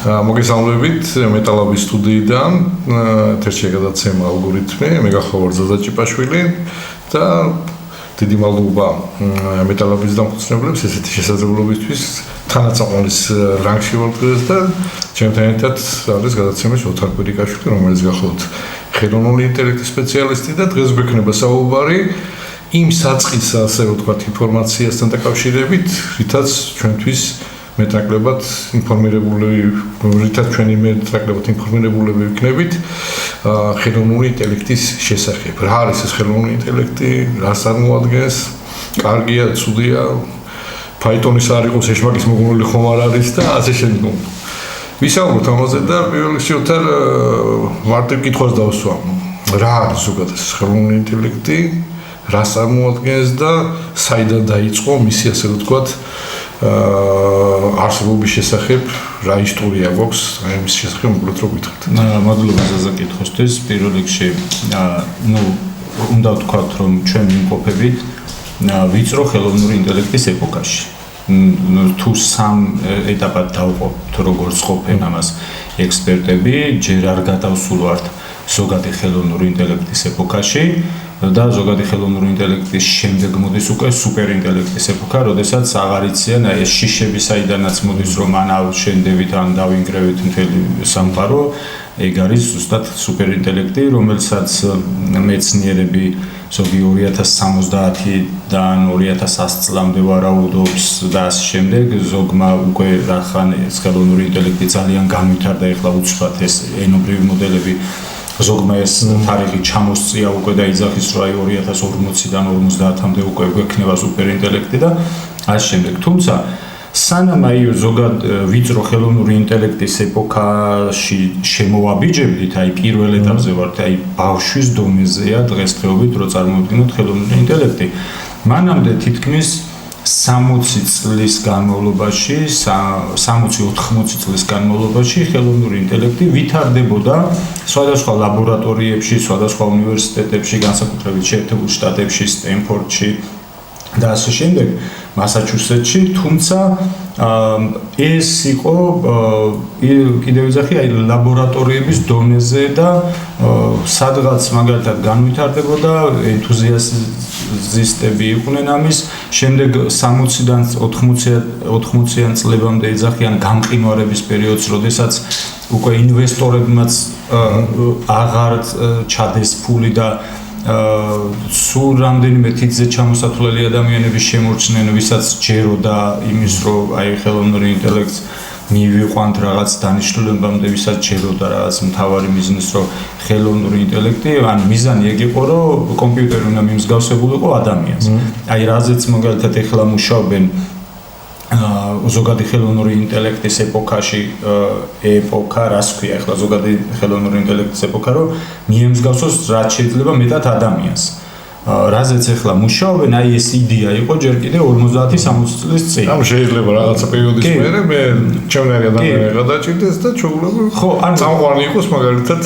მოგესალმებით მეტალობის სტუდიიდან ერთ-ერთი გადაცემა ალგორითმი მე გახლავართ ზაზაჭიპაშვილი და დიდი მადლობა მეტალობის დამფუძნებლებს ესეთი შესაძლებლობისთვის თანაცაყმლის რანგში ვარ დღეს და ჩემთან ერთად არის გადაცემის ოთარ კვირიკაშვილი რომელიც გახლავთ ხელოვნური ინტელექტის სპეციალისტი და დღეს გვექნება საუბარი იმ საწყის ასე ვთქვათ ინფორმაციასთან დაკავშირებით რითაც ჩვენთვის მეტნაკლებად ჩვენი მეტნაკლებად ინფორმირებულები ვიქნებით ხელოვნური ინტელექტის შესახებ. რა არის ეს ხელოვნური ინტელექტი, რას წარმოადგენს, კარგია, ცუდია, Python-ის არ იყოს ეშმაკის მოგონილი ხომ არ არის და ასე შემდგომ. ვისაუბროთ ამაზე და პირველ რიგში მარტივ კითხვას დავსვამ. რა არის ზოგადად ეს ხელოვნური ინტელექტი, რას წარმოადგენს და საიდან დაიწყო მისი ასე ვთქვათ არსებობის შესახებ რა ისტორია გვაქვს ამის შესახებ უბრალოდ რო გითხრათ. მადლობა ზაზაკითხოსთვის. პირველ რიგში უნდა ვთქვათ რომ ჩვენ ვიმყოფებით ვიწრო ხელოვნური ინტელექტის ეპოქაში. თუ სამ ეტაპად დავყოფთ როგორც ყოფენ ამას ექსპერტები, ჯერ არ გადავსულვართ ზოგადი ხელოვნური ინტელექტის ეპოქაში და ზოგადი ხელოვნური ინტელექტის შემდეგ მოდის უკვე სუპერინტელექტის ეპოქა, როდესაც აღარ იციან ეს შიშები საიდანაც მოდის რომ ან ავშენდებით ან დავინგრევით მთელი სამყარო, ეგ არის ზუსტად სუპერინტელექტი, რომელსაც მეცნიერები ზოგი 2070-დან 2100 წლამდე ვარაუდობს და ასე შემდეგ, ზოგმა უკვე რახან ეს ხელოვნური ინტელექტი ძალიან განვითარდა, ეხლა უცბად ეს ენობრივი მოდელები ზოგმა ეს თარიღი ჩამოსწია უკვე და იძახის რომ აი 2040-დან 50-მდე უკვე გვექნება სუპერინტელექტი და ასე შემდეგ. თუმცა სანამ აი ზოგად ვიწრო ხელოვნური ინტელექტის ეპოქაში შემოვაბიჯებდით, აი პირველ ეტაპზე ვართ, აი ბავშვის დონეზეა დღესდღეობით რო წარმოვიდგინოთ ხელოვნური ინტელექტი. მანამდე თითქმის 60 წლის განმავლობაში, 60-80 წლის განმავლობაში ხელოვნური ინტელექტი ვითარდებოდა სხვადასხვა ლაბორატორიებში, სხვადასხვა უნივერსიტეტებში, განსაკუთრებით შეერთებულ შტატებში, სტენფორდში და ასე შემდეგ, მასაჩუსეტსში, თუმცა ეს იყო კიდევ ვიზახი აი ლაბორატორიების დონეზე და სადღაც მაგალითად განვითარდებოდა ენთუზიასტები იყვნენ ამის, შემდეგ 60-დან 80-იან წლებამდე ეძახიან გამყინვარების პერიოდს, როდესაც უკვე ინვესტორებმაც აღარ ჩადეს ფული და სულ რამდენიმე თითზე ჩამოსათვლელი ადამიანები შემორჩნენ, ვისაც ჯეროდა იმის, რომ აი ხელოვნური ინტელექტს მივიყვანთ რაღაც დანიშნულებამდე, ვისაც ჯეროდა რაღაც მთავარი მიზნით, რომ ხელოვნური ინტელექტი, ან მიზანი ეგ იყო, რომ კომპიუტერი უნდა მიმსგავსებულიყო ადამიანს. აი რაზეც მაგალითად ეხლა მუშაობენ ზოგადი ხელოვნური ინტელექტის ეპოქაში, რას ქვია ახლა ზოგადი ხელოვნური ინტელექტის ეპოქა, რომ მიემსგავსოს რაც შეიძლება მეტად ადამიანს. რაზეც ახლა მუშაობენ, აი ეს იდეა იყო ჯერ კიდე 50-60 წლის წინ. ამ შეიძლება რაღაცა პერიოდის მერე მე ჩემნაირი ადამიანი გადაჭირდეს და ჩვეულებრივ ხო, ან წამყვანი იყოს მაგალითად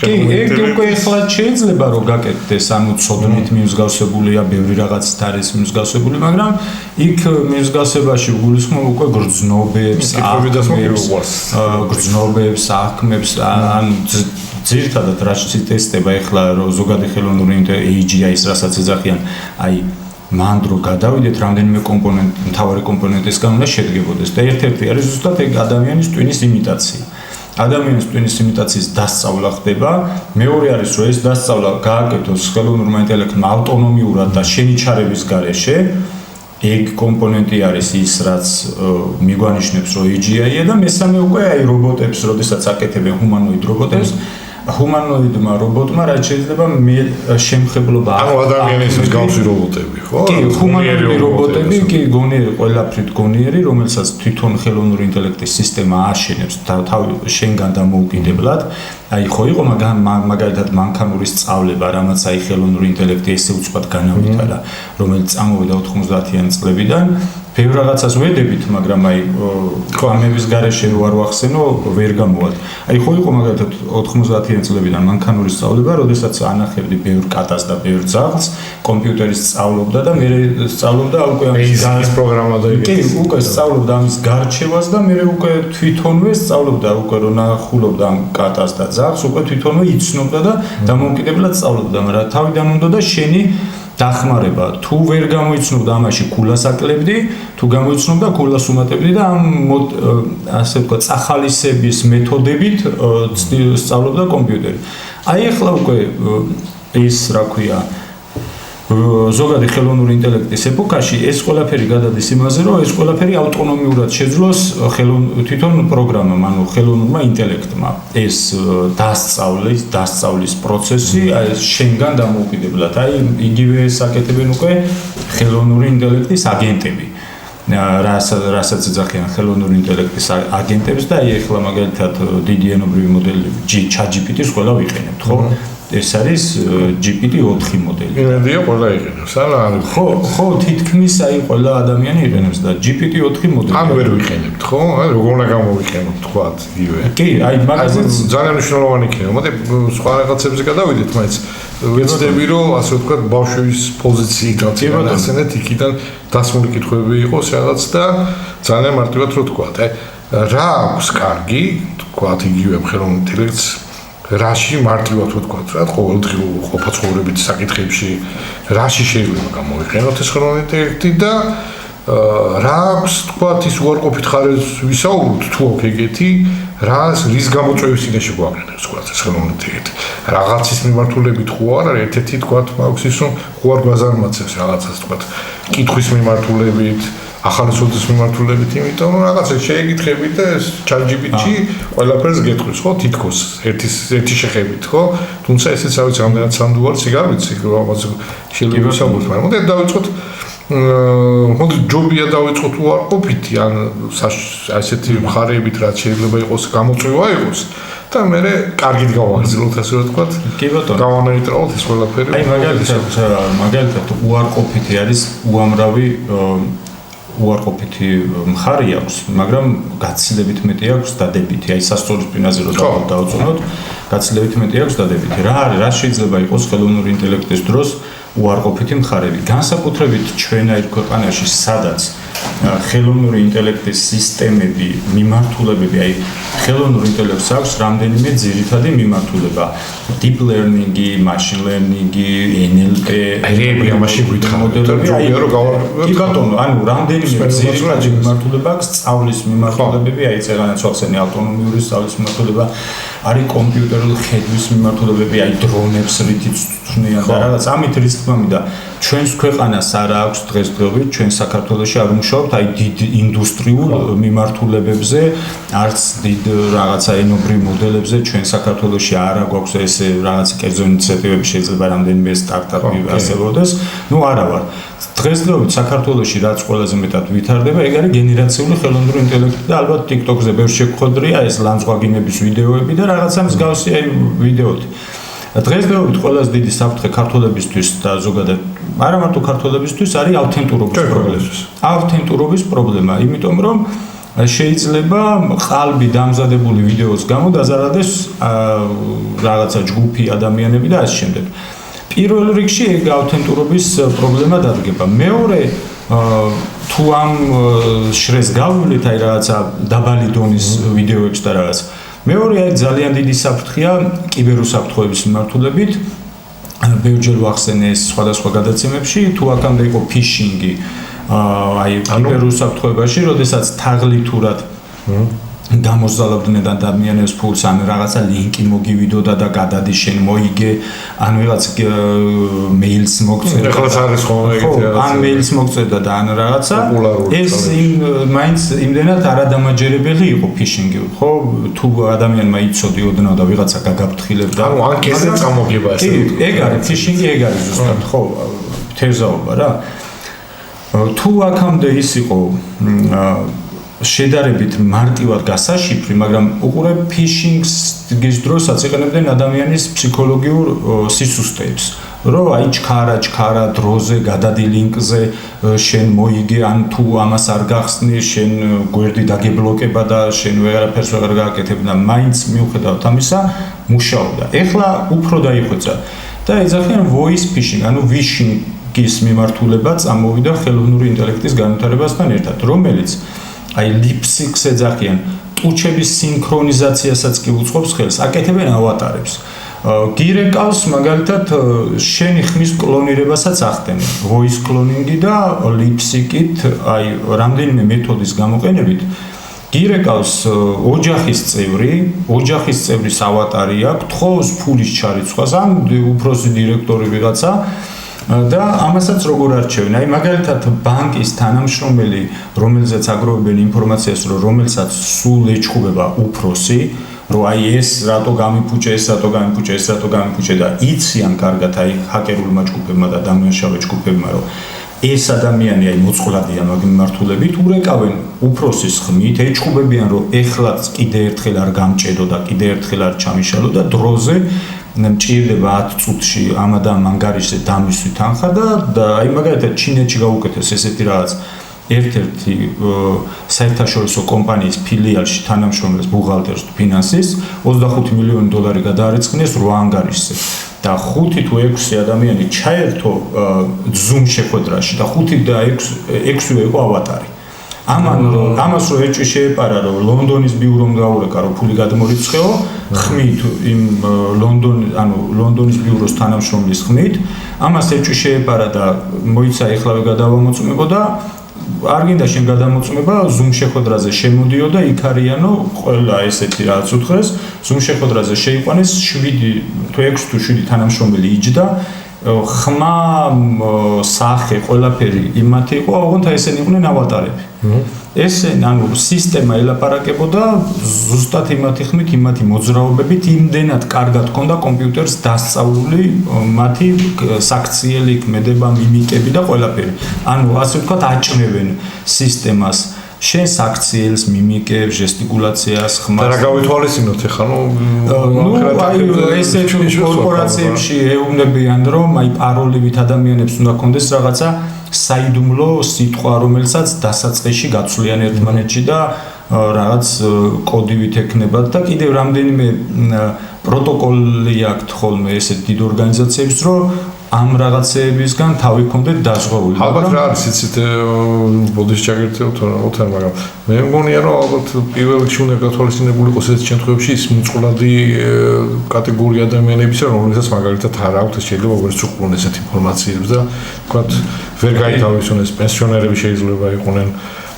ეგ უკვე ახლა შეიძლება რომ გაკეთდეს, ანუ ცოდნით მიმსგავსებულია, ბევრი რაღაცით არის მიმსგავსებული, მაგრამ იქ მიმსგავსებაში გულისხმობ უკვე გრძნობებს, აღქმებს, ან ძირითადად რაც ციტესტება ახლა რომ ზოგადი ხელოვნური AGI-ს რასაც ეძახიან, აი მან დრო გადავიდეთ რამდენიმე კომპონენტი, მთავარი კომპონენტისგან უნდა შედგებოდეს და ერთ-ერთი არის ზუსტად ეგ ადამიანის ტვინის იმიტაცია. ადამიანის ტვინის იმიტაციის დასწავლა ხდება, მეორე არის რომ ეს დასწავლა გააკეთოს ხელოვნურმა ინტელექტმა ავტონომიურად და შენიჩარების გარეშე. ეგ კომპონენტი არის ის, რაც მიგვანიშნებს რომ AGI-ია და მესამე უკვე აი რობოტებს, როდესაც აკეთებენ ჰუმანოიდ რობოტებს, ჰუმანოიდმა რობოტმა რაც შეიძლება შემხებლობა ანუ ადამიანის მსგავსი რობოტები, ხო? კი, ჰუმანოიდი რობოტები, კი, გონიერი, ყველაფრით გონიერი, რომელსაც თვითონ ხელოვნური ინტელექტის სისტემა აშენებს შენგან დამოუკიდებლად. აი ხო იყო მაგალითად მანქანური სწავლება, რამაც აი ხელოვნური ინტელექტი ესე უცბად განავითარა, რომელიც წამოვიდა 90-იან წლებიდან. ბევრ რაღაცას ვედებით, მაგრამ აი გამების გარეშე ვარ ვახსენო, ვერ გამოვად. აი ხო იყო მაგალითად 90-იან წლებიდან მანქანური სწავლება, როდესაც ანახებდი ბევრ კატას და ბევრ ძაღლს, კომპიუტერის სწავლობდა და მე სწავლობდა უკვე ამის პროგრამა და კი, უკვე სწავლობდა ამის გარჩევას და მე უკვე თვითონვე სწავლობდა უკვე რომ ნახულობდა ამ კატას და ძაღლს, უკვე თვითონვე იცნობდა და დამოუკიდებლად სწავლობდა, მაგრამ თავიდან უნდა და შენი დახმარება. თუ ვერ გამოიცნობდა ამაში ქულას აკლებდი, თუ გამოიცნობდა ქულას უმატებდი და ამ ასე ვთქვათ, წახალისების მეთოდებით სწავლობდა კომპიუტერი. აი ახლა უკვე ის რა ქვია ზოგადი ხელოვნური ინტელექტის ეპოქაში ეს ყველაფერი გადადის იმაზე, რომ ეს ყველაფერი ავტონომიურად შეძლოს თვითონ პროგრამამ, ანუ ხელოვნურმა ინტელექტმა ეს დასწავლის პროცესი შენგან დამოუკიდებლად. აი იგივე საკეთებენ უკვე ხელოვნური ინტელექტის აგენტები. რასაც ეძახიან ხელოვნური ინტელექტის აგენტებს და აი ახლა მაგალითად დიდი ენობრივი მოდელები ChatGPT-ს ყველა ვიყენებთ, ხო? ეს არის GPT-4 მოდელი. იმედია ყველა იყენებს, არა? ხო, თითქმის აი ყველა ადამიანი იყენებს და GPT-4 მოდელი. ან ვერ ვიყენებთ, ხო? როგორ უნდა გამოვიყენოთ, თქვათ, იგივე. კი, აი მაგაზეც ძალიან მნიშვნელოვანი იქნება. მოდი სხვა რაღაცებზე გადავიდეთ, მაინც ვეცდები რომ ასე ვთქვათ, ბავშვის პოზიციიდან ახსენეთ, იქიდან დასმული კითხვები იყოს რაღაც და ძალიან მარტივად რო თქვათ, რა აქვს კარგი, თქვათ, იგივე ხელოვნურ ინტელექტს რაში მარტივად ვთქვათ, რა ყოველდღიურ ყოფაცხოვრებით საკითხებში რაში შეიძლება გამოვიყენოთ ეს ხელოვნური ინტელექტი და რა აქვს თქვათ ის უარყოფით ხარეს ვისაუბროთ თუ აქ ეგეთი რის გამოწვევის წინაშე გვაყენებს თქვათ ეს ხელოვნური ინტელექტი რაღაცის მიმართულებით ხო არ არის ერთ-ერთი თქვათ მაქვს ის რომ ხო არ გვაზარმაცებს რაღაცას თქვათ კითხვის მიმართულებით ახალი სოდის მიმართულებით, იმიტომ რომ რაღაცა შეეკითხებით და ეს ChatGPT ყველაფერს გეტყვის, ხო, თითქოს ერთი შეხებით, ხო? თუმცა ესეც არ ვიცი, რამდენად სანდუარს იგავიცი, რომ ამაზე შეიძლება ვისაუბროთ, მაგრამ მოდი დავიწყოთ მოდი ჯობია დავიწყოთ უარყოფითი, ან ასეთი მხარეებით რაც შეიძლება იყოს გამოწვევა იყოს და მე კარგით გავაგრძელოთ ასე რომ ვთქვათ. კი ბატონო. გავანეიტრალოთ ეს ყველაფერი. აი მაგალითად უარყოფითი არის უამრავი უარყოფითი მხარე აქვს, მაგრამ გაცილებით მეტი აქვს დადებითი. აი სასწორების ფინანსზე რო დავწუნოთ, გაცილებით მეტი აქვს დადებითი. რა არის, რა შეიძლება იყოს ხელოვნური ინტელექტის დროს უარყოფითი მხარები? განსაკუთრებით ჩვენაირ ქვეყანაში, სადაც ხელოვნური ინტელექტის სისტემები, მიმართულებები, აი ხელოვნურ ინტელექტს აქვს რამდენიმე ძირითადი მიმართულება. Deep learning-ი, machine learning-ი, NLP, აი ამაში გითხარით, ჯობია რომ გავარკვევთ. კი ბატონო, ანუ რამდენიმე ძირითადი მიმართულება აქვს, სწავლის მიმართულებები, აი წეგანაც ვახსენე ავტონომიური სწავლის მიმართულება, არის კომპიუტერული ხედვის მიმართულებები, აი დრონებს რითიც თვლიან და რაღაც ამით რის თქმა მინდა ჩვენს ქვეყანას არ აქვს დღესდღეობით ჩვენ საქართველოში არ ვმუშაობთ აი დიდ ინდუსტრიულ მიმართულებებზე არც დიდ რაღაცა ენობრივ მოდელებზე ჩვენ საქართველოში არ აქვს ესე რაღაცა კერძო ინიციატივები შეიძლება რამდენიმე სტარტაპი არსებობდეს ნუ არა ვარ დღესდღეობით საქართველოში რაც ყველაზე მეტად ვითარდება ეგ არის გენერაციული ხელოვნური ინტელექტი და ალბათ TikTok-ზე ბევრ შეგხვედრია ეს ლანძღვაგინების ვიდეოები და რაღაცა მსგავსი აი ვიდეოთი დღესდღეობით ყველაზე დიდი საფრთხე ქართველებისთვის და ზოგადად არა მარტო ქართველებისთვის არის ავთენტურობის პრობლემა. ავთენტურობის პრობლემა, იმიტომ რომ შეიძლება ყალბი დამზადებული ვიდეოს გამო დაზარალდეს რაღაცა ჯგუფი ადამიანები და ასე შემდეგ. პირველ რიგში ეგ ავთენტურობის პრობლემა დადგება. მეორე თუ ამ შრეს გავვლით აი რაღაცა დაბალი დონის ვიდეოებს და რაღაც მეორე აი ძალიან დიდი საფრთხეა კიბერუსაფრთხოების მიმართულებით. ბევრჯერ ვახსენე ეს სხვადასხვა გადაცემებში, თუ აქამდე იყო ფიშინგი, აი კიბერუსაფრთხოებაში, როდესაც თაღლითურად გამოსძალობდნენ ადამიანებს ფულს, ან რაღაცა ლინკი მოგივიდოდა და გადადი შენ მოიგე, ან ვიღაც მეილს მოგწერდა. ეხლა არის ხოლმე ეგეთი რაღაცა. ან მეილს მოგწერდა და ან რაღაცა. ეს მაინც იმდენად არადამაჯერებელი იყო ფიშინგი, ხო? თუ ადამიანმა იცოდი ოდნავ და ვიღაცა გაგაფრთხილებდა. ანუ ან კესზე წამოგება ესე. ეგ არის ფიშინგი, ეგ არის ზუსტად, ხო? თევზაობა რა. თუ აქამდე ის იყო შედარებით მარტივად გასაშიფრი, მაგრამ უყურებ ფიშინგის დროსაც იყენებდნენ ადამიანის ფსიქოლოგიურ სისუსტეებს. რომ აი ჩქარა დროზე გადადი ლინკზე შენ მოიგე ან თუ ამას არ გახსნი შენ გვერდი დაგებლოკება და შენ ვეღარაფერს ვეღარ გააკეთებ და მაინც მიუხედავად ამისა მუშაობდა. ეხლა უფრო დაიხვეწა და ეძახიან voice phishing, ანუ ვიშინგის მიმართულება წამოვიდა ხელოვნური ინტელექტის განვითარებასთან ერთად, რომელიც აი lip-sync-ს ეძახიან, ტუჩების სინქრონიზაციასაც კი უწყობს ხელს, აკეთებენ ავატარებს. გირეკავს მაგალითად შენი ხმის კლონირებასაც ახდენენ, voice cloning-ი და lip-sync-ით, აი რამდენიმე მეთოდის გამოყენებით გირეკავს ოჯახის წევრის ავატარი აქვს, თხოვს ფულის ჩარიცხვას, ან უფროსი დირექტორი ვიღაცა და ამასაც როგორ არჩევენ? აი მაგალითად ბანკის თანამშრომელი, რომელზეც აგროვებენ ინფორმაციას, რომელსაც სულ ეჩხუბება უფროსი, რომ აი ეს რატო გამიფუჭე და იციან კარგად აი ჰაკერულმა ჯგუფებმა და დამნაშავე ჯგუფებმა, რომ ეს ადამიანი აი მოწყვლადია მაგ მიმართულებით, ურეკავენ უფროსის ხმით, ეჩხუბებიან, რომ ეხლაც კიდე ერთხელ არ გამჭედო და კიდე ერთხელ არ ჩამიშალო და დროზე მჭირდება 10 წუთში ამ და ამ ანგარიშზე დამისვი თანხა და აი მაგალითად ჩინეთში გაუკეთეს ესეთი რაღაც ერთ-ერთი საერთაშორისო კომპანიის ფილიალში თანამშრომლის ბუღალტერს ფინანსის 25 მილიონი დოლარი გადაარიცხნეს 8 ანგარიშზე და 5 თუ 6 ადამიანი ჩაერთო Zoom შეხვედრაში და 5 და 6-ვე იყო ავატარი. ამას რო ეჭვი შეეპარა რომ ლონდონის ბიურომ გაურეკა რომ ფული გადმორიცხეო ხმით იმ ლონდონის ბიუროს თანამშრომლის ხმით ამას ეჭვი შეეპარა და მოიცა ეხლავე გადავამოწმებო და არ გინდა შენ გადამოწმება Zoom შეხვედრაზე შემოდიო და იქ არიანო ყველა ესეთი რაც უთხრეს Zoom შეხვედრაზე შეიყვანეს 7 თუ 6 თუ 7 თანამშრომელი იჯდა ხმა სახე ყველაფერი იმათი იყო ოღონდ ესენი იყვნენ ავატარები ესენ ანუ სისტემა ელაპარაკებოდა ზუსტად იმათი ხმით იმათი მოძრაობებით იმდენად კარგად ჰქონდა კომპიუტერს დასწავლული მათი საქციელი ქმედება მიმიკები და ყველაფერი ანუ ასე ვთქვათ აჭმევენ სისტემას შენ საქციელს მიმიკებს ჟესტიკულაციას ხმას და რა გავითვალისწინოთ ეხლა აი ესეთი კორპორაციებში ეუბნებიან რომ აი პაროლივით ადამიანებს უნდა კონდეს რაღაცა საიდუმლო სიტყვა რომელსაც დასაწყისში გაცვლიან ერთმანეთში და რაღაც კოდივით ექნებათ და კიდევ რამდენიმე პროტოკოლი აქვს ხოლმე ესეთ დიდ ორგანიზაციებს რომ ამ რაღაცეებისგან თავი კონდეთ დაზღვეული. ალბათ რა არის იცით ბოდიში ჩაგერთევთ ოთარ მაგრამ მე მგონია რომ ალბათ პირველ რიგში უნდა გათვალისწინებული იყოს ეს შემთხვევებში ის მოწყვლადი კატეგორია ადამიანებისა რომელსაც მაგალითად არ აქვთ შეიძლება ვერც უყურონ ესეთ ინფორმაციებს და თქვათ ვერ გაითავისუფლეს პენსიონერები შეიძლება იყვნენ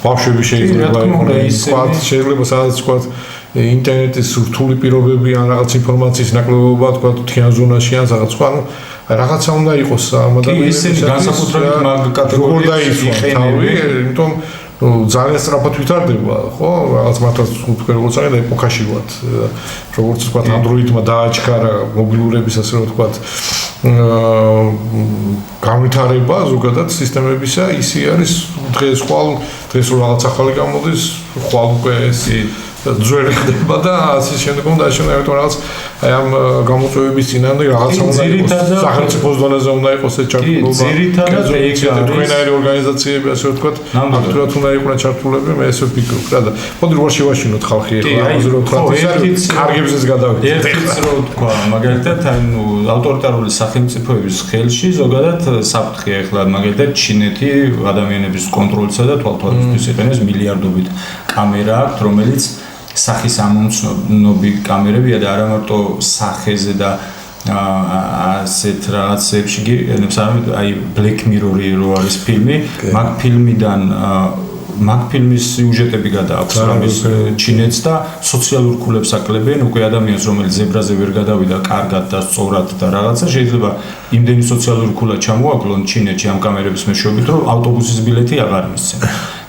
ბავშვები შეიძლება იყვნენ თქვათ შეიძლება სადაც თქვათ ინტერნეტის რთული პირობები ან რაღაც ინფორმაციის ნაკლებობა თქვათ თიან ზონაში ან რაღაც სხვა რაღაცა უნდა იყოს ამ ადამიანებისათვის განსაკუთრებით მაგ კატეგორიებში თავი იმიტომ ძალიან სწრაფად ვითარდება ხო რაღაც მართლაც თქვენ როგორც არის და ეპოქაში ვართ როგორც თქვათ Android-მა დააჩქარა მობილურების ასე რომ თქვათ განვითარება ზოგადად სისტემებისა ისი არის დღეს რაღაც ახალი გამოდის ხვალ უკვე ეს ძველი ხდება და ასე შემდეგ უნდა შეიძლება რაღაც აი ამ გამოწვევების წინამდე რაღაცა უნდა იყოს სახელმწიფოს დონეზე უნდა იყოს ეს ჩართულობა ძირითადად ეგ არის თქვენაირი ორგანიზაციები ასე ვთქვათ აქტიურად უნდა იყვნენ ჩართულები მე ესე ვფიქრობ რა და მოდი როგორ შევაშინოთ ხალხი ეხლა ამაზე რომ თქვათ ის კარგებზეც გადავიდეთ ერთიც რო თქვა მაგალითად ანუ ავტორიტარული სახელმწიფოების ხელში ზოგადად საფრთხეა ეხლა მაგალითად ჩინეთი ადამიანების კონტროლსა და თვალთვალისთვის იყენებს მილიარდობით კამერა აქვს რომელიც სახის ამომცნობი კამერებია და არა მარტო სახეზე და ასეთ რაღაცებში გიყენებს აი Black Mirror-ი რო არის ფილმი მაგ ფილმის სიუჟეტები გადააქვს რამის ჩინეთს და სოციალურ ქულებს აკლებენ უკვე ადამიანს რომელიც ზებრაზე ვერ გადავიდა კარგად და სწორად და რაღაცა შეიძლება იმდენი სოციალური ქულა ჩამოაკლონ ჩინეთში ამ კამერების მეშვეობით რომ ავტობუსის ბილეთი აღარ მისცენ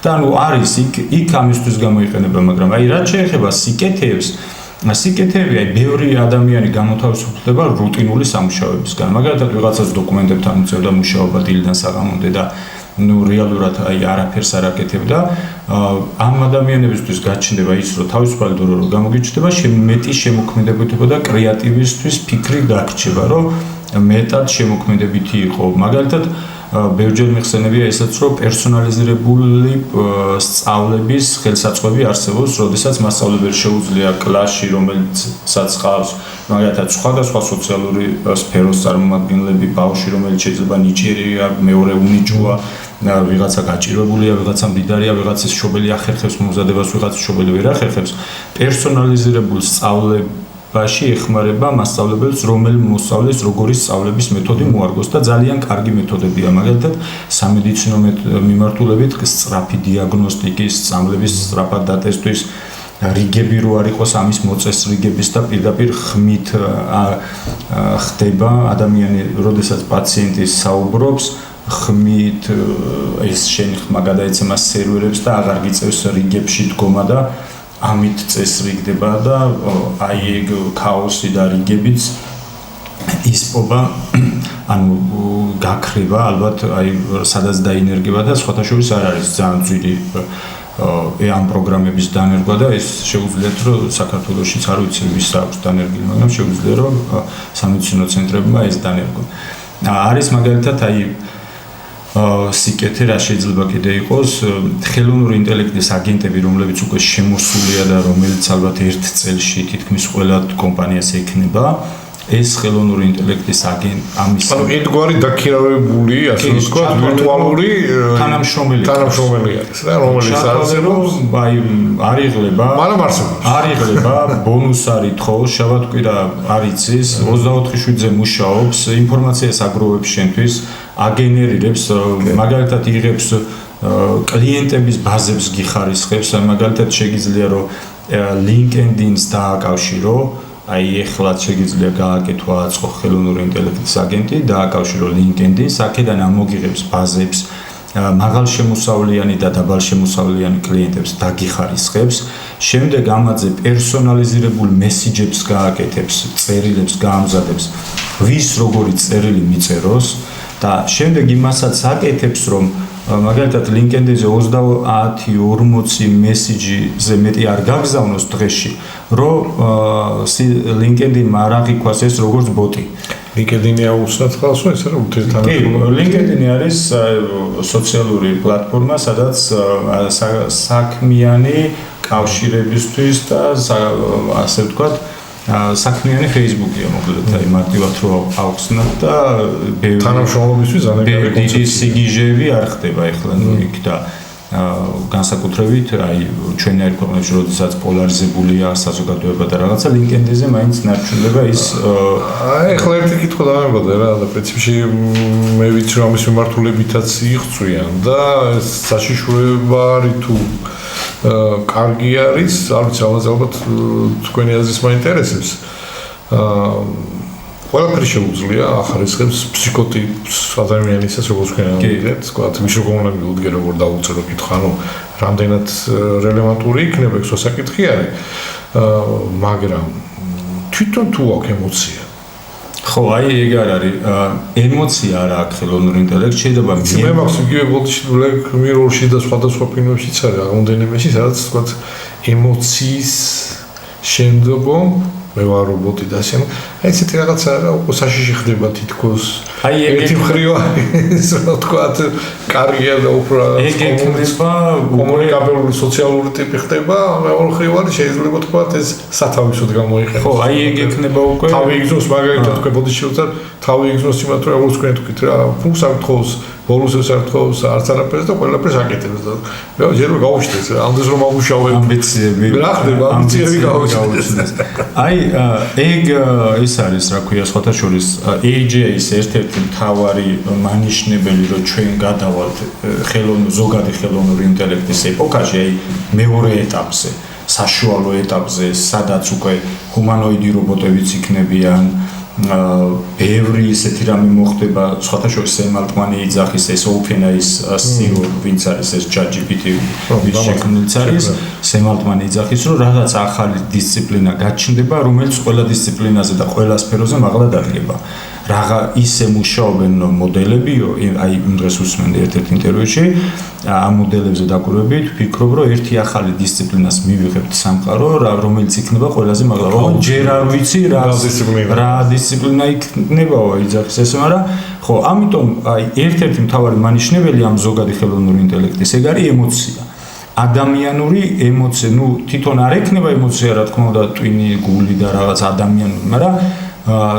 და ანუ არის იქ ამისთვის გამოიყენება მაგრამ აი რაც შეეხება სიკეთეებს სიკეთეები აი ბევრი ადამიანი გამოთავისუფლდება რუტინული სამუშაოებისგან მაგალითად ვიღაცას დოკუმენტებთან უწევდა მუშაობა დილიდან საღამომდე და ну რეალურად აი არაფერს არ აკეთებდა ამ ადამიანებისთვის გაჩნდება ის რომ თავისუფალი დრო რომ გამოგიჩნდება მეტი შემოქმედებითობა და კრეატივისთვის ფიქრი დაგრჩება რომ მეტად შემოქმედებითი იყო. მაგალითად, ბევრჯერ მიხსენებია ისიც, რომ პერსონალიზირებული სწავლების ხელსაწყოები არსებობს, როდესაც მასწავლებელი შეუძლია კლასში, რომელსაც ყავს მაგალითად სხვადასხვა სოციალური სფეროს წარმომადგენლები, ბავშვი, რომელიც შეიძლება ნიჭიერია, მეორე უნიჭოა, ვიღაცა გაჭირვებულია, ვიღაცა მდიდარია, ვიღაცის მშობელი ახერხებს მომზადებას, ვიღაცის მშობელი ვერ ახერხებს, პერსონალიზირებულ სწავლებაში ეხმარება მასწავლებელს, რომელი მოსწავლეს როგორი სწავლების მეთოდი მოარგოს და ძალიან კარგი მეთოდებია, მაგალითად, სამედიცინო მიმართულებით სწრაფი დიაგნოსტიკის, სწავლების სწრაფად დატესტვის რიგები რო არ იყოს ამის მოწესრიგების და პირდაპირ ხმით ხდება ადამიანი, როდესაც პაციენტი საუბრობს, ხმით ეს შენი ხმა გადაეცემა სერვერებს და აღარ გიწევს რიგებში დგომა და ამით წესრიგდება და აი ეგ ქაოსი და რიგებიც ისპობა, ანუ გაქრება, ალბათ აი სადაც დაინერგება და სხვათა შორის არ არის ძალიან ძვირი ამ პროგრამების დანერგვა და ეს შეუძლიათ რომ საქართველოშიც არ ვიცი ვის აქვს დანერგილი, მაგრამ შეუძლია რომ სამედიცინო ცენტრებმა ეს დანერგონ. არის მაგალითად აი სიკეთე რა შეიძლება კიდე იყოს ხელოვნური ინტელექტის აგენტები, რომლებიც უკვე შემოსულია და რომელიც ალბათ ერთ წელში თითქმის ყველა კომპანიას ექნება. ეს ხელოვნური ინტელექტის ამის ანუ ერთგვარი დაქირავებული, ასე ვთქვათ, ვირტუალური თანამშრომელი არის რა, რომელიც არსებობს, აი არ იღლება, მაგრამ არსებობს. არ იღლება, ბონუს არ ითხოვს, შაბათკვირა არ იცის, 24/7-ზე მუშაობს, ინფორმაციას აგროვებს შენთვის, აგენერირებს, მაგალითად იღებს კლიენტების ბაზებს გიხარისხებს, მაგალითად შეგიძლია რომ LinkedIn-ს დააკავშირო, აი ეხლაც შეგიძლია გააკეთო აწყო ხელოვნური ინტელექტის აგენტი, დააკავშირო LinkedIn-ს, აქედან ამოგიღებს ბაზებს, მაღალშემოსავლიანი და დაბალშემოსავლიანი კლიენტებს დაგიხარისხებს, შემდეგ ამაზე პერსონალიზირებულ მესიჯებს გააკეთებს, წერილებს გაამზადებს, ვის როგორი წერილი მიწეროს და შემდეგ იმასაც აკეთებს, რომ მაგალითად LinkedIn-ზე 30-40 მესიჯზე მეტი არ გაგზავნოს დღეში, რომ LinkedIn-მა არ აღიქვას ეს როგორც ბოტი. LinkedIn-ი აუცნად ხალხს ესა რომ თანამშრომელი. LinkedIn-ი არის სოციალური პლატფორმა, სადაც საქმიანი კავშირებისთვის და ასე ვთქვათ, საქმიანი Facebook-ია მოკლედ, აი მარტივად რო ავხსნათ და თანამშრომლობისთვის ძალიან დიდი სიგიჟეები არ ხდება ეხლა იქ და განსაკუთრებით აი ჩვენი არ ქვეყნებში როდესაც პოლარიზებულია საზოგადოება და რაღაცა LinkedIn-ზე მაინც ნარჩუნდება ის ეხლა ერთი კითხვა დავამბობ რა და პრინციპში მე ვიცი რომ ამის მიმართულებითაც იღწვიან და ეს საშიშროება არის თუ კარგი არის, არ ვიცი, ალბათ თქვენი აზრის მაინტერესებს. ყველაფერი შეუძლია ახარისხებს ფსიქოტიპს ადამიანისას, როგორც თქვენ ამბობთ, თქვათ, მის როგორ უნდა მივუდგე, როგორ დავუწერო კითხვა, ანუ რამდენად რელევანტური იქნება ეს საკითხი არის. მაგრამ თვითონ თუ აქვს ემოცია. ხო, აი ეგ არ არის. ემოცია არ აქვს ხელოვნურ ინტელექტს, შეიძლება მე მაქვს იგივე Black Mirror-ში და სხვადასხვა ფილმებშიც არის რამოდენიმეში, სადაც თქვათ ემოციის შემდგომ მე ვარ რობოტი და ასე. აი ესეთი რაღაცა უკვე საშიში ხდება თითქოს. აი ერთი მხრივ არის, რა ვთქვათ, კარიერა და უფრო ეგ ექნება კომუნიკაბელური სოციალური ტიპი ხდება, მეორე მხრივ არის შეიძლება თქვათ ეს სათავისოდ გამოიყენოს. ხო, აი ეგ ექნება უკვე თავი იგზნოს მაგალითად თქვენ ბოდიშილთან, თავი იგზნოს იმათ რომ როგორც თქვენ თქვით რა, ფულს არ გთხოვს, ბოლოსებს არ გთხოვს, არც არაფერს და ყველაფერს აკეთებს და მე შეიძლება გავუშვდეს რა, ამდენს რომ ამუშავებ ამბიციები. რა ხდება ამბიციები გავუშვდეს. აი ეგ ის არის რა ქვია სხვათა შორის AGI-ის ერთ-ერთი მთავარი მანიშნებელი რომ ჩვენ გადავალთ ზოგადი ხელოვნური ინტელექტის ეპოქაში, აი მეორე ეტაპზე, საშუალო ეტაპზე, სადაც უკვე ჰუმანოიდი რობოტებიც იქნებიან, ბევრი ისეთი რამე მოხდება, სხვათა შორის სემ ალტმანი იძახის ეს OpenAI-ის CEO, ვინც არის ეს ChatGPT, ვის შექმნილიც არის, სემ ალტმანი იძახის, რომ რაღაც ახალი დისციპლინა გაჩნდება, რომელიც ყველა დისციპლინაზე და ყველა სფეროზე მაღლა დადგება. რაღა ისე მუშაობენ მოდელებიო, აი იმ დღეს უსმენდი ერთ-ერთ ინტერვიუში, ამ მოდელებზე დაკვირვებით, ვფიქრობ, რომ ერთი ახალი დისციპლინას მივიღებთ სამყარო, რომელიც იქნება ყველაზე მაგალითად, ჯერ არ ვიცი რა დისციპლინა იქნებაო იძახის ესე, მაგრამ ხო, ამიტომ აი ერთ-ერთი მთავარი მანიშნებელი ამ ზოგადი ხელოვნური ინტელექტის ეგ არის ემოცია. ადამიანური ემოცია, თვითონ არ ექნება ემოცია, რა თქმა უნდა, ტვინი, გული და რაღაც ადამიანური, მაგრამ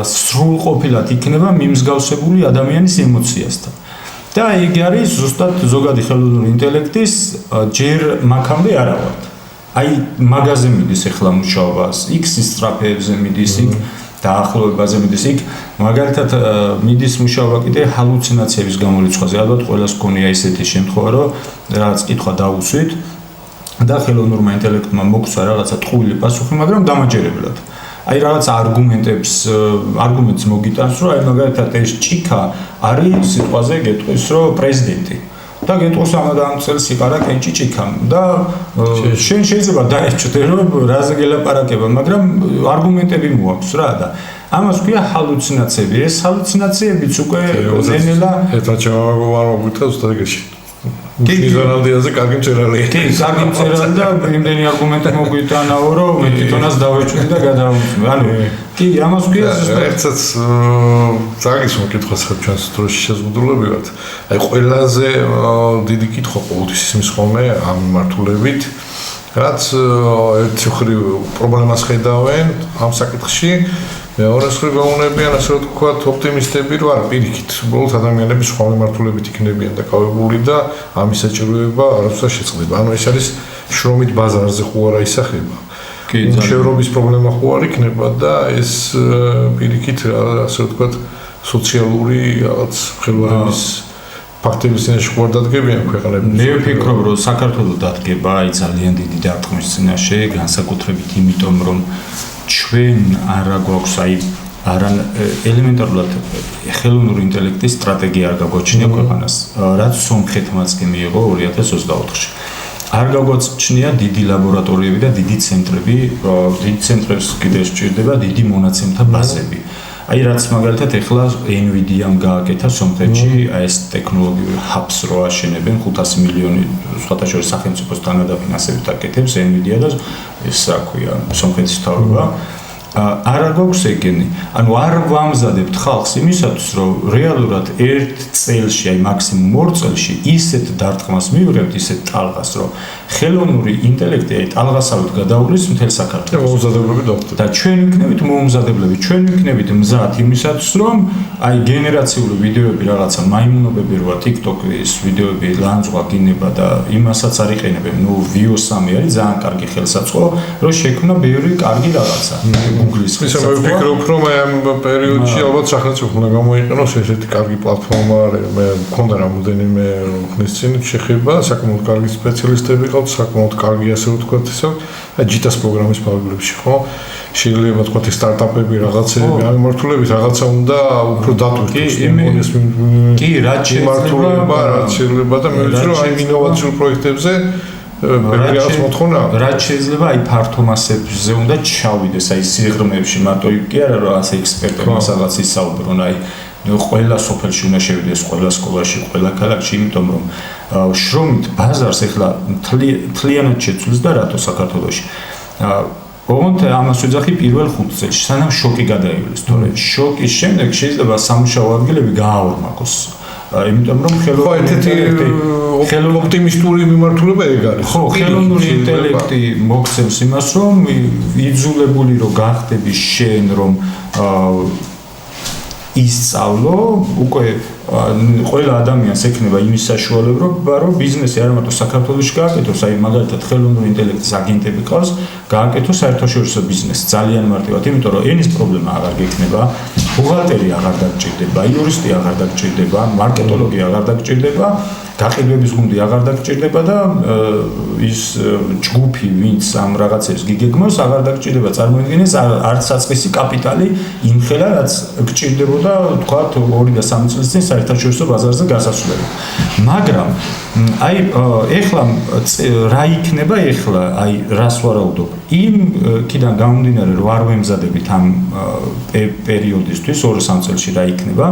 სრულყოფილად იქნება მიმსგავსებული ადამიანის ემოციასთან. და ეგ არის ზუსტად ზოგადი ხელოვნური ინტელექტის ჯერ მაქამდე არა ვარ. აი მაგაზე მიდის ახლა მუშაობას, X-ის სტრაფეებზე მიდის, იქ დაახლოებაზე მიდის, იქ მაგალითად მიდის მუშაობა კიდე ჰალუცინაციების გამორიცხვაზე. ალბათ ყველას გქონია ესეთი შემთხვევა, რომ რაღაც კითხვა დაუსვით და ხელოვნურმა ინტელექტმა მოგცვა რაღაცა ტყუილი პასუხი, მაგრამ დამაჯერებლად. აი რაღაც არგუმენტს მოგიტანს, რომ აი მაგალითად ეს ჭიქა არის სიტყვაზე გეტყვის, რომ პრეზიდენტი და გეტყვის ამ წელს იყარა კენჭი ჭიქამ და შენ შეიძლება დაეჭდე რომ რაზე გელაპარაკება, მაგრამ არგუმენტები მოაქვს რა და ამას ქვია ჰალუცინაციები. ეს ჰალუცინაციებიც უკვე ნელა ერთად შემოვარ მოგვიტყვა ზუსტად ეგრეში. მიზანალდიაზე კარგი მწერალია. კი, კარგი მწერალი და იმდენი არგუმენტი მოგვიტანაო, რომ მე თვითონაც დავეჭვდი და გადავუწმე. ანუ კი, ამას ქვია ერთსაც ზაგის მოკითხვა ხარ ჩვენს დროში შეზღუდულები ვართ. აი ყველაზე დიდი კითხვა ყოველთვის ისმის ხოლმე ამ მიმართულებით, რაც ერთი ხრი პრობლემას ხედავენ ამ საკითხში. მეორე მხრივ გაუნებიან ასე რომ თქვათ ოპტიმისტები რომ არ პირიქით, უბრალოდ ადამიანები სხვა მიმართულებით იქნებიან და კავებული და ამის საჭიროება არასდროს შეწყდება. ანუ ეს არის შრომით ბაზარზე ხო არა ისახება. კი, შევრობის პრობლემა ხო არ იქნება და ეს პირიქით ასე რომ თქვათ სოციალური რაღაც ხელოვნების ფაქტების წინაშე ხო არ დადგებიან ქვეყნები. მე ვფიქრობ რომ საქართველოს დადგება აი ძალიან დიდი დარტყმის წინაშე, განსაკუთრებით იმიტომ რომ ჩვენ არა გვაქვს აი ელემენტარულად ხელოვნური ინტელექტის სტრატეგია არ გაგვაჩნია ქვეყანას, რაც სომხეთმაც კი მიიღო 2024-ში. არ გაგვაჩნია დიდი ლაბორატორიები და დიდი ცენტრები, დიდ ცენტრებს კიდევ სჭირდება დიდი მონაცემთა ბაზები. აი რაც მაგალითად ეხლა NVIDIA-მ გააკეთა სომხეთში, აი ეს ტექნოლოგიური hubs რო აშენებენ 500 მილიონი სხვათა შორის სახელმწიფოს თანადაფინანსებით აკეთებს NVIDIA და ეს რა ქვია სომხეთის მთავრობა. არა გვაქვს ეგენი. ანუ არ ვამზადებთ ხალხს იმისათვის, რომ რეალურად ერთ წელში, აი მაქსიმუმ 2 წელში ისეთ დარტყმას მივიღებთ, ისეთ ტალღას, რომ ხელოვნური ინტელექტი აი ტალღასავით გადაუვლის მთელ საქართველოს. მომზადებლები დავხდეთ. და ჩვენ ვიქნებით მომზადებლები, ჩვენ ვიქნებით მზად იმისათვის, რომ აი გენერაციული ვიდეოები რაღაცა მაიმუნობები როა TikTok-ის ვიდეოები ლანძღვა გინება და იმასაც არ იყენებენ. VO3 არის ძალიან კარგი ხელსაწყო, რომ შექმნა ბევრი კარგი რაღაცა. Google-ის. ისე მე ვფიქრობ, რომ ამ პერიოდში ალბათ სახელმწიფო უნდა გამოიყენოს ესეთი კარგი პლატფორმა, მე მქონდა რამოდენიმე ხნის წინ შეხება, საკმაოდ კარგი სპეციალისტები ყავთ, საკმაოდ კარგი ასე ვთქვათ, ისე JITAS პროგრამის ფარგლებში, ხო? შეიძლება ვთქვათ სტარტაპები რაღაცები, ამ მიმართულებით რაღაცა უნდა უფრო დატვირთოს იმონის კი, რაც შეიძლება და მე ვიცი რომ აი ინოვაციურ პროექტებზე რაც შეიძლება აი ფართო მასებზე უნდა ჩავიდეს აი სიღრმეებში მარტო კი არა რომ ასე ექსპერტებმა რაღაც ისაუბრონ აი ყველა სოფელში უნდა შევიდეს ყველა სკოლაში ყველა ქალაქში იმიტომ რომ შრომით ბაზარს ეხლა თლიანად შეცვლის და რატო საქართველოში ოღონდ ამას ვიძახი პირველ 5 წელში სანამ შოკი გადაივლის თორე შოკის შემდეგ შეიძლება სამუშაო ადგილები გააორმაგოს იმიტომ რომ ხელოვნური ოპტიმისტური მიმართულება ეგ არის. ხო, ხელოვნური ინტელექტი მოგცემს იმას, რომ იძულებული რომ გახდები შენ რომ ისწავლო, უკვე ყველა ადამიანს ექნება იმის საშუალება, რომ ბიზნესი არ მარტო საქართველოში გააკეთოს, აი მაგალითად ხელოვნური ინტელექტის აგენტები ყავს, გააკეთოს საერთაშორისო ბიზნესი ძალიან მარტივად, იმიტომ რომ ენის პრობლემა აღარ გექნება, ბუღალტერი აღარ დაგჭირდება, იურისტი აღარ დაგჭირდება, მარკეტოლოგი აღარ დაგჭირდება, გაყიდვების გუნდი აღარ დაგჭირდება და ის ჯგუფი, ვინც ამ რაღაცებს გიგეგმავს, აღარ დაგჭირდება წარმოიდგინეს არც საწყისი კაპიტალი იმხელა, რაც გჭირდებოდა, თქვათ 2 და 3 წლის წინ საერთაშორისო საერთაშორისო ბაზარზე გასასვლელი. მაგრამ აი ეხლა რა იქნება ეხლა აი რას ვარაუდობ? იმ კიდან გამომდინარე რომ არ ვემზადებით ამ პერიოდისთვის 2-3 წელში რა იქნება?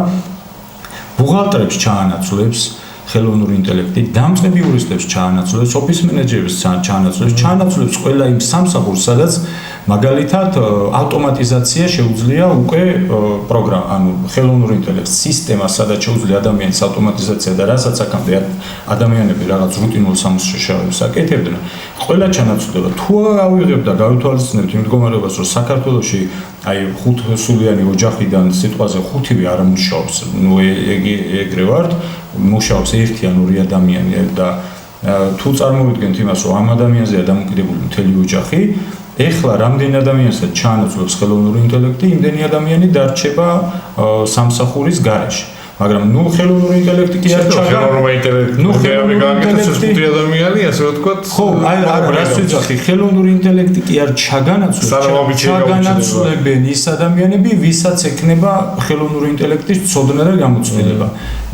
ბუღალტერებს ჩაანაცვლებს ხელოვნური ინტელექტი, დამწყები იურისტებს ჩაანაცვლებს, ოფის მენეჯერებს ჩაანაცვლებს ყველა იმ სამსახურს, სადაც მაგალითად ავტომატიზაცია შეუძლია უკვე ანუ ხელოვნური ინტელექტის სისტემა, სადაც შეუძლია ადამიანის ავტომატიზაცია და რასაც აქამდე ადამიანები რაღაც რუტინულ სამუშაოებს აკეთებდნენ, ყველა ჩანაცვლება. თუ ავიღებ და გავითვალისწინებთ იმ მდგომარეობას, რომ საქართველოში აი 5-სულიანი ოჯახიდან სიტყვაზე 5-ვე არ მუშაობს, ეგრე ვართ, მუშაობს 1 ან 2 ადამიანი და თუ წარმოვიდგენთ იმას, რომ ამ ადამიანზეა დამოკიდებული მთელი ოჯახი, ეხლა რამდენი ადამიანსაც ჩაანაცვლებს ხელოვნური ინტელექტი, იმდენი ადამიანი დარჩება სამსახურის გარეშე. მაგრამ ნუ ხელოვნური ინტელექტი კი არ ჩაგა. ხელოვნური ინტელექტი ადამიანი, ასე ვთქვათ. ხო, აი რას ვიძახი, ხელოვნური ინტელექტი კი არ ჩაგანაცვლებს, ჩაგანაცვლებენ ის ადამიანები, ვისაც ექნება ხელოვნური ინტელექტის ცოდნა და გამოცდილება.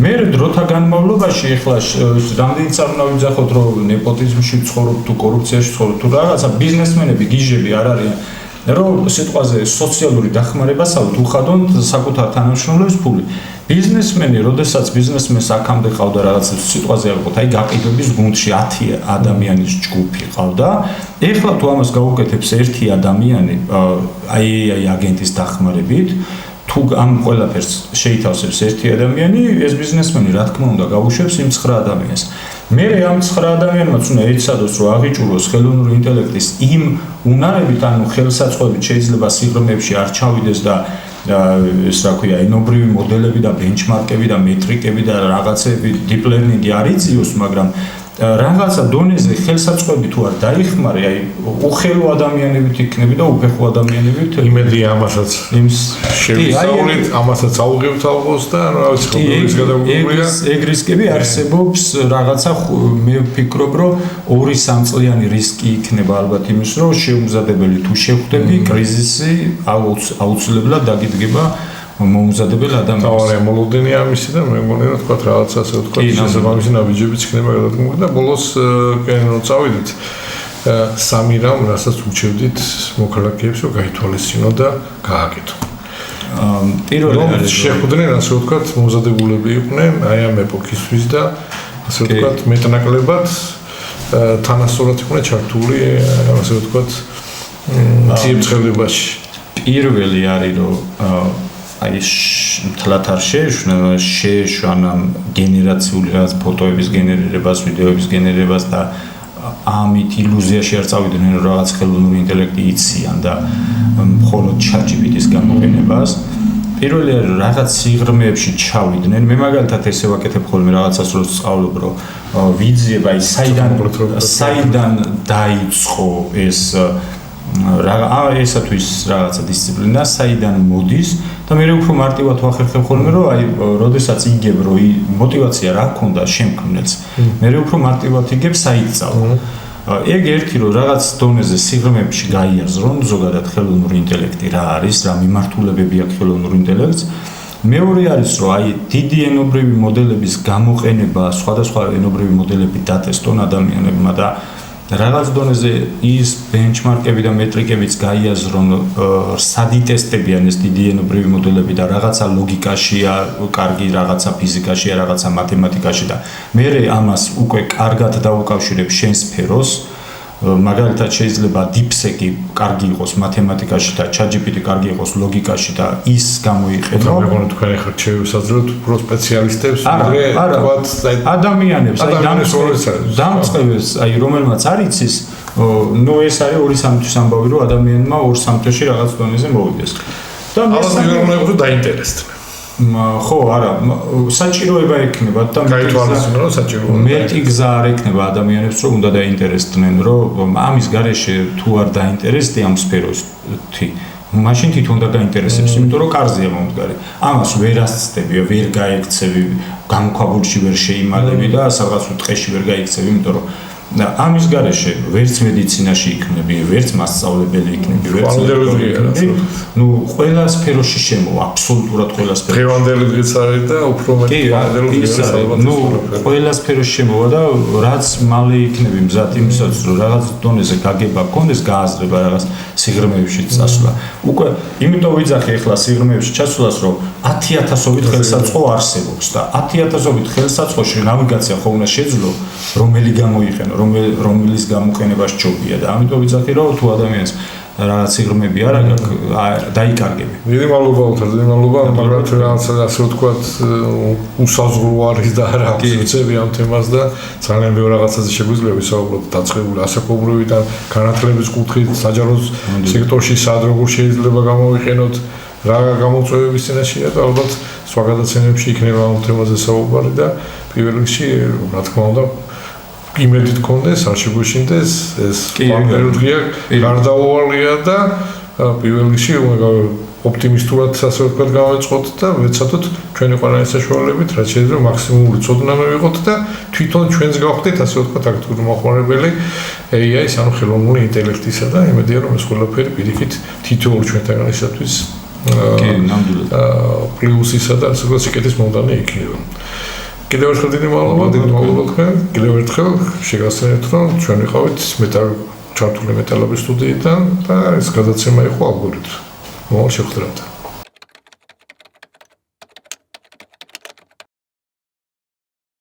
მე დროთა განმავლობაში ეხლა რამდენი წარმოვიდგინოთ ვიძახოთ, რომ ნეპოტიზმში ვცხოვრობ თუ კორუფციაში ვცხოვრობ თუ რაღაცა ბიზნესმენები, გიჟები არ არიან, რომ სიტყვაზე სოციალური დახმარებასავით უხადონ საკუთარ თანამშრომლებს ფული. ბიზნესმენი, როდესაც ბიზნესმენს აქამდე ყავდა რაღაც სიტყვაზე არ ვიყოთ, აი გაყიდვების გუნდში 10 ადამიანის ჯგუფი ყავდა. ეხლა თუ ამას გაუკეთებს 1 ადამიანი, აი აგენტის დახმარებით, თუ ამ ყველაფერს შეითავსებს 1 ადამიანი, ეს ბიზნესმენი რა თქმა უნდა გაუშვებს იმ 9 ადამიანს. მე ამ 9 ადამიანმაც უნდა ეცადოს, რომ აღიჭუროს ხელოვნური ინტელექტის იმ უნარებით, ანუ ხელსაწყოებით შეიძლება სიღრმეებში არ ჩავიდეს და ეს რა ქვია, ენობრივი მოდელები და ბენჩმარკები და მეტრიკები და რაღაცები deep learning-ი არ იწიოს, მაგრამ რაღაცა დონეზე ხელსაწყოები თუ არ დაიხმარე, აი უხელო ადამიანებით იქნები და უფეხო ადამიანებით იმედია ამასაც შევისწავლით, ამასაც აუღებთ ალბათ და რა ვიცი, ხომ გადაგუბრია. ეგ რისკები არსებობს, რაღაცა მე ვფიქრობ, რომ 2-3 წლიანი რისკი იქნება ალბათ იმის, რომ შეუმზადებელი თუ შეხვდები კრიზისი აუცილებლად დაგიდგება მომზადებელ ადამიანს. თავარი მოლოდინი ამისი და მე მგონი რომ თქვა რაღაც ასე ვთქვა, შესაბამისი ნაბიჯებიც იქნება გადადგმული და ბოლოს კენო წავიდით. 3 რამ, რასაც უჩევდით მოქალაქეებს, რომ გაითვალისწინო და გააკეთო. პირველი შეხვდნენ, ასე ვთქვათ, მომზადებულები იყვნენ აი ამ ეპოქისთვის და ასე ვთქვათ, მეტნაკლებად თანასწორად იყვნენ ჩართული, ასე ვთქვათ, ციებცხელებაში. პირველი არის რომ აი მთლად არ შეეშვანა გენერაციული რაღაც ფოტოების გენერირებას, ვიდეოების გენერირებას და ამით ილუზიაში არ წავიდნენ რომ რაღაც ხელოვნური ინტელექტი იციან და მხოლოდ ChatGPT-ის გამოყენებას. პირველი რაღაც სიღრმეებში ჩავიდნენ. მე მაგალითად ესე ვაკეთებ ხოლმე რაღაცას რომ სწავლობ, რომ ვიძიებ აი საიდან დაიწყო ეს ესათვის რაღაცა დისციპლინა, საიდან მოდის და მე უფრო მარტივად ვახერხებ ხოლმე, რომ აი, როდესაც იგებ, რომ мотиваცია რა ქონდა შემქმნელს, მე უფრო მარტივად იგებ საით წავა. ეგ ერთი რომ რაღაც დონეზე სიღრმეებში გაიაზრონ ზოგადად ხელოვნური ინტელექტი რა არის, რა მიმართულებები აქვს ხელოვნურ ინტელექტს. მეორე არის რომ აი დიდი ენობრივი მოდელების გამოყენება, სხვადასხვა ენობრივი მოდელები დატესტონ ადამიანებმა და რაღაც დონეზე ის ბენჩმარკები და მეტრიკებიც გაიაზრონ, სად იტესტებიან ეს დიდი ენობრივი მოდელები და რაღაცა ლოგიკაშია კარგი, რაღაცა ფიზიკაშია, რაღაცა მათემატიკაში და მე ამას უკვე კარგად დავუკავშირებ შენ სფეროს. მაგალითად შეიძლება DeepSeek-ი კარგი იყოს მათემატიკაში და ChatGPT კარგი იყოს ლოგიკაში და ის გამოიყენო. მე მგონი თქვენ ახლა შევისაძლებთ უფრო სპეციალისტებს, ვიდრე ადამიანებს, აი დამწყევს, აი რომელმაც არ იცის, ნუ ეს არის 2-3 თვის ამბავი, რომ ადამიანმა 2-3 თვეში რაღაც დონეზე მოვიდეს. და მე დაინტერესდნენ. ხო, არა, საჭიროება ექნება და გაითვალისწინო რომ საჭიროება. მეტი გზა არ ექნება ადამიანებს, რომ უნდა დაინტერესდნენ, რომ ამის გარეშე თუ არ დაინტერესდი ამ სფეროსთი, მაშინ თვითონ და გაინტერესებს, იმიტომ რომ კარზეა მომდგარი. ამას ვერ ასწდები, ვერ გაექცევი, გამოქვაბულში ვერ შეიმალები და სადღაც ტყეში ვერ გაიქცევი, იმიტომ რომ ამის გარეშე ვერც მედიცინაში იქნები, ვერც მასწავლებელი იქნები, ვერც ნუ ყველა სფეროში შემოვა, აბსოლუტურად ყველა სფეროში. დღევანდელი დღეც არის და უფრო მეტი დღევანდელი დღეა ალბათ. ნუ ყველა სფეროში შემოვა და რაც მალე იქნები მზად იმისაც, რომ რაღაც დონეზე გაგება გქონდეს, გააზრება რაღაც სიღრმეებში წასვლა. უკვე იმიტომ ვიძახი ახლა სიღრმეებში ჩასვლას, რომ 10,000-ობით ხელსაწყო არსებობს და 10,000-ობით ხელსაწყოში ნავიგაცია ხო უნდა შეძლო, რომელი გამოიყენო, რომელის გამოყენება სჯობია და ამიტომ ვიძახი, რომ თუ ადამიანს რაღაც სიღრმეები არ აქვს, დაიკარგები. დიდი მადლობა, დიდი მადლობა, მაგრამ რაღაც ასე ვთქვათ, უსაზღვრო არის და არ აქვს უცები ამ თემას და ძალიან ბევრ რაღაცაზე შეგვიძლია ვისაუბროთ დაწყებული ასაკობრივიდან განათლების კუთხით, საჯარო სექტორში სად როგორ შეიძლება გამოვიყენოთ, რა გამოწვევების წინაშეა და ალბათ სხვა გადაცემებში იქნება ამ თემაზე საუბარი და პირველ რიგში, რა თქმა უნდა, იმედი გქონდეს, არ შეგვეშინდეს ეს პანდემია გარდაუვალია და პირველ რიგში ოპტიმისტურად ასე ვთქვათ გავეწყოთ და ვეცადოთ ჩვენი ყველანი საშუალებით, რაც შეიძლება მაქსიმალური ცოდნა მივიღოთ და თვითონ ჩვენს გავხდეთ ასე ვთქვათ აქტიური მოხმარებელი AI-ის, ანუ ხელოვნური ინტელექტისა და იმედია რომ ეს ყველაფერი პირიქით თითოეულ ჩვენთანისათვის პლუსისა და ასე ვთქვათ სიკეთის მომდანი იქნება. კიდევ ერთხელ დიდი მადლობა თქვენ. კიდევ ერთხელ შეგასწრებით, რომ ჩვენ ვიყავით ჩართული მეტალების სტუდიიდან და ეს გადაცემა იყო ალგორითმი. მოვალ შეხვედრამდე.